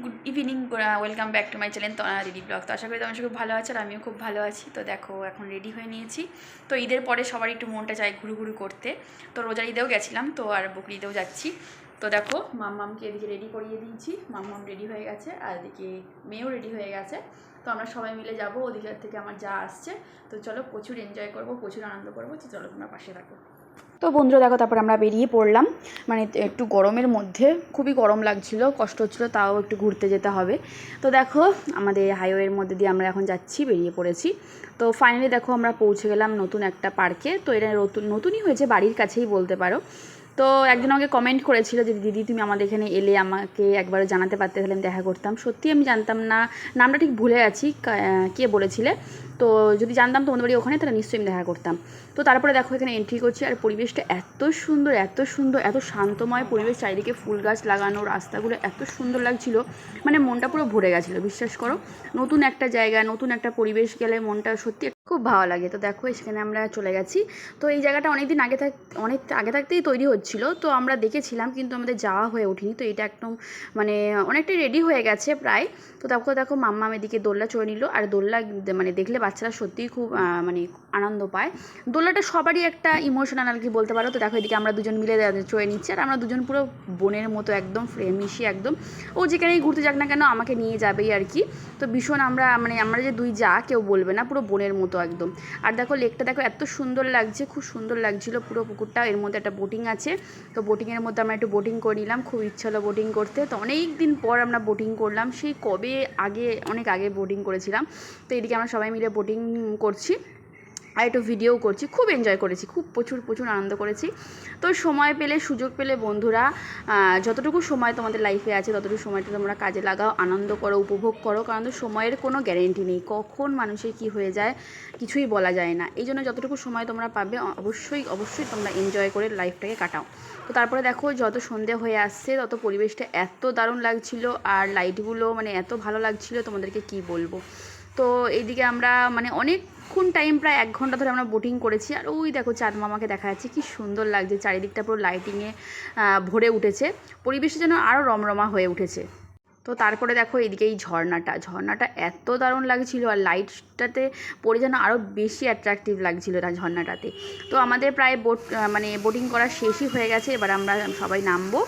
Good evening, welcome back to my channel Tana Didi blog. তো আশা করি তোমার খুব ভালো আছে আর আমিও খুব ভালো আছি। তো দেখো এখন রেডি হয়ে নিয়েছি। তো ঈদের পরে সবার একটু মনটা চাই ঘুরু ঘুরু করতে। তো রোজার ঈদেও গেছিলাম, তো আর বকরি ঈদেও যাচ্ছি। তো দেখো মাম্মামকে এদিকে রেডি করিয়ে দিয়েছি, মাম্মাম রেডি হয়ে গেছে আর এদিকে মেয়েও রেডি হয়ে গেছে। তো আমরা সবাই মিলে যাবো, ওদিকের থেকে আমার যা আসছে। তো চলো প্রচুর এনজয় করবো, প্রচুর আনন্দ করবো। তো চলো তোমরা পাশে থাকো। তো বন্ধুরা দেখো, তারপর আমরা বেরিয়ে পড়লাম। মানে একটু গরমের মধ্যে খুবই গরম লাগছিল, কষ্ট হচ্ছিলো, তাও একটু ঘুরতে যেতে হবে। তো দেখো আমাদের হাইওয়ের মধ্যে দিয়ে আমরা এখন যাচ্ছি, বেরিয়ে পড়েছি। তো ফাইনালি দেখো আমরা পৌঁছে গেলাম নতুন একটা পার্কে। তো এটা নতুনই হয়েছে, বাড়ির কাছেই বলতে পারো। তো একজন আমাকে কমেন্ট করেছিল যে দিদি তুমি আমাদের এখানে এলে আমাকে একবারও জানাতে পারতে, তাহলে আমি দেখা করতাম। সত্যি আমি জানতাম না, নামটা ঠিক ভুলে আছি কে বলেছিলে। তো যদি জানতাম তোমাদের বাড়ি ওখানে, তাহলে নিশ্চয়ই আমি দেখা করতাম। তো তারপরে দেখো এখানে এন্ট্রি করছি, আর পরিবেশটা এত সুন্দর, এত সুন্দর, এত শান্তময় পরিবেশ। চারিদিকে ফুল গাছ লাগানো, রাস্তাগুলো এত সুন্দর লাগছিল, মানে মনটা পুরো ভরে গেছিলো। বিশ্বাস করো, নতুন একটা জায়গা, নতুন একটা পরিবেশ গেলে মনটা সত্যি খুব ভালো লাগে। তো দেখো সেখানে আমরা চলে গেছি। তো এই জায়গাটা অনেক আগে থাকতেই তৈরি হচ্ছিল, তো আমরা দেখেছিলাম, কিন্তু আমাদের যাওয়া হয়ে ওঠেনি। তো এটা একদম মানে অনেকটাই রেডি হয়ে গেছে প্রায়। তো দেখো মাম্মাম এদিকে দোলনা চড়ে নিল, আর দোলনা মানে দেখলে বাচ্চারা সত্যিই খুব মানে আনন্দ পায়। দোলনাটা সবারই একটা ইমোশনাল আর কি বলতে পারো। তো দেখো এদিকে আমরা দুজন মিলে চড়ে নিচ্ছি, আর আমরা দুজন পুরো বোনের মতো একদম মিশি একদম। ও যেখানেই ঘুরতে যাক না কেন আমাকে নিয়ে যাবেই আর কি। তো ভীষণ আমরা যে দুই যা কেউ বলবে না, পুরো বোনের মতো একদম। আর দেখো লেকটা দেখো এত সুন্দর লাগছে, খুব সুন্দর লাগছিলো পুরো পুকুরটা। এর মধ্যে একটা বোটিং আছে, তো বোটিংয়ের মধ্যে আমরা একটু বোটিং করে নিলাম। খুব ইচ্ছা হলো বোটিং করতে। তো অনেক দিন পর আমরা বোটিং করলাম, সেই কবে অনেক আগে বোটিং করেছিলাম। তো এদিকে আমরা সবাই মিলে বোটিং করছি আর একটু ভিডিও করছি। খুব এনজয় করেছি, খুব প্রচুর আনন্দ করেছি। তো সময় পেলে, সুযোগ পেলে বন্ধুরা, যতটুকু সময় তোমাদের লাইফে আছে ততটুকু সময়টা তোমরা কাজে লাগাও, আনন্দ করো, উপভোগ করো। কারণ তো সময়ের কোনো গ্যারেন্টি নেই, কখন মানুষের কী হয়ে যায় কিছুই বলা যায় না। এই জন্য যতটুকু সময় তোমরা পাবে অবশ্যই তোমরা এনজয় করে লাইফটাকে কাটাও। তো তারপরে দেখো যত সন্ধে হয়ে আসছে তত পরিবেশটা এত দারুণ লাগছিল, আর লাইটগুলো মানে এত ভালো লাগছিল, তোমাদেরকে কি বলবো। তো এইদিকে আমরা মানে অনেকক্ষণ টাইম, প্রায় 1 ঘন্টা ধরে আমরা বোটিং করেছি। আর ওই দেখো চাঁদ মামাকে দেখা যাচ্ছে, কি সুন্দর লাগছে, চারিদিকটা পুরো লাইটিংয়ে ভরে উঠেছে, পরিবেশটা যেন আরও রমরমা হয়ে উঠেছে। তো তারপরে দেখো এইদিকে এই ঝর্ণাটা এত দারুণ লাগছিল, আর লাইটটাতে পড়ে যেন আরও বেশি অ্যাট্রাকটিভ লাগছিল ঝর্ণাটাতে। তো আমাদের প্রায় মানে বোটিং করা শেষই হয়ে গেছে, এবার আমরা সবাই নামবো।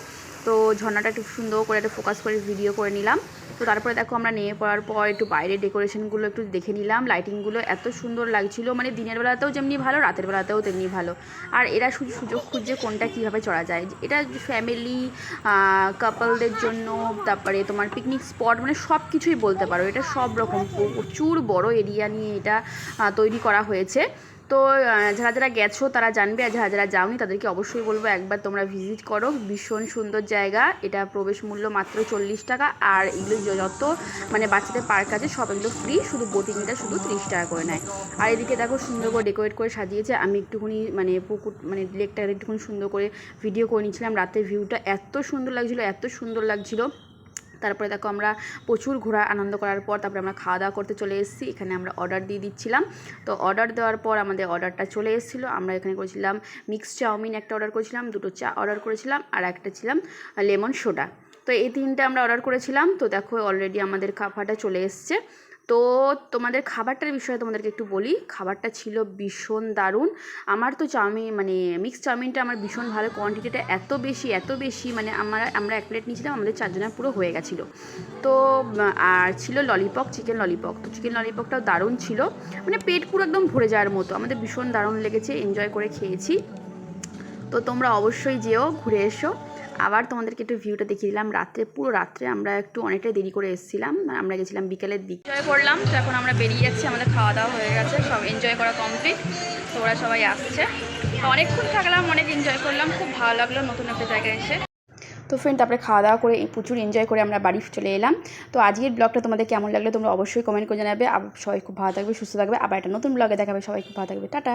তো ঝর্ণাটা একটু সুন্দর করে একটু ফোকাস করে ভিডিও করে নিলাম। তো তারপরে দেখো আমরা নেমে পড়ার পর একটু বাইরের ডেকোরেশনগুলো একটু দেখে নিলাম। লাইটিংগুলো এত সুন্দর লাগছিল, মানে দিনের বেলাতেও যেমনি ভালো, রাতের বেলাতেও তেমনি ভালো। আর এরা সুযোগ খুঁজছে কোনটা কীভাবে চড়া যায়। এটা ফ্যামিলি, কাপলদের জন্য, তারপরে তোমার পিকনিক স্পট, মানে সব কিছুই বলতে পারো। এটা সব রকম প্রচুর বড় এরিয়া নিয়ে এটা তৈরি করা হয়েছে। তো যারা গেছো তারা জানবে, আর যারা যাওনি তাদেরকে অবশ্যই বলবো একবার তোমরা ভিজিট করো। ভীষণ সুন্দর জায়গা। এটা প্রবেশ মূল্য মাত্র 40 টাকা, আর এগুলো যত মানে বাচ্চাদের পার্ক আছে সব এগুলো ফ্রি, শুধু বোটিংটা শুধু 30 টাকা করে নেয়। আর এদিকে দেখো সুন্দর করে ডেকোরেট করে সাজিয়েছে। আমি একটুখানি মানে পুকুর মানে লেকটা একটুখানি সুন্দর করে ভিডিও করে নিচ্ছিলাম। রাতের ভিউটা এত সুন্দর লাগছিলো। তারপরে দেখো আমরা প্রচুর ঘোরা আনন্দ করার পর তারপরে আমরা খাওয়া দাওয়া করতে চলে এসেছি। এখানে আমরা অর্ডার দিয়ে দিচ্ছিলাম। তো অর্ডার দেওয়ার পর আমাদের অর্ডারটা চলে এসেছিলো। আমরা এখানে করেছিলাম মিক্স চাউমিন একটা অর্ডার করেছিলাম, 2টো চা অর্ডার করেছিলাম, আর একটা ছিলাম লেমন সোডা। তো এই 3টে আমরা অর্ডার করেছিলাম। তো দেখো অলরেডি আমাদের খাবারটা চলে এসছে। তো তোমাদের খাবারটার বিষয়ে তোমাদেরকে একটু বলি। খাবারটা ছিল ভীষণ দারুণ। আমার তো চাউমিন মানে মিক্স চাউমিনটা আমার ভীষণ ভালো, কোয়ান্টিটিটা এত বেশি মানে আমরা 1 প্লেট নিয়েছিলাম, আমাদের 4 জনের পুরো হয়ে গেছিলো। তো আর ছিল ললিপপ, চিকেন ললিপপ। তো চিকেন ললিপপটাও দারুণ ছিল, মানে পেট পুরো একদম ভরে যাওয়ার মতো। আমাদের ভীষণ দারুণ লেগেছে, এনজয় করে খেয়েছি। তো তোমরা অবশ্যই যেও, ঘুরে এসো। আবার তোমাদেরকে একটু ভিউটা দেখিয়ে দিলাম। পুরো রাত্রে আমরা একটু অনেকটাই দেরি করে এসেছিলাম, আমরা গেছিলাম বিকেলের দিকে। এনজয় করলাম। তো এখন আমরা বেরিয়ে যাচ্ছি, আমাদের খাওয়া দাওয়া হয়ে গেছে, সব এনজয় করা কমপ্লিট। তো ওরা সবাই আসছে। তো অনেকক্ষণ থাকলাম, অনেক এনজয় করলাম, খুব ভালো লাগলো নতুন একটা জায়গায় এসে। তো ফ্রেন্ড তারপরে খাওয়া দাওয়া করে প্রচুর এনজয় করে আমরা বাড়ি চলে এলাম। তো আজকের ব্লগটা তোমাদের কেমন লাগলো তোমরা অবশ্যই কমেন্ট করে জানাবে। সবাই খুব ভালো থাকবে, সুস্থ থাকবে। আবার একটা নতুন ব্লগে দেখাবে। সবাই খুব ভালো থাকবে, টাটা।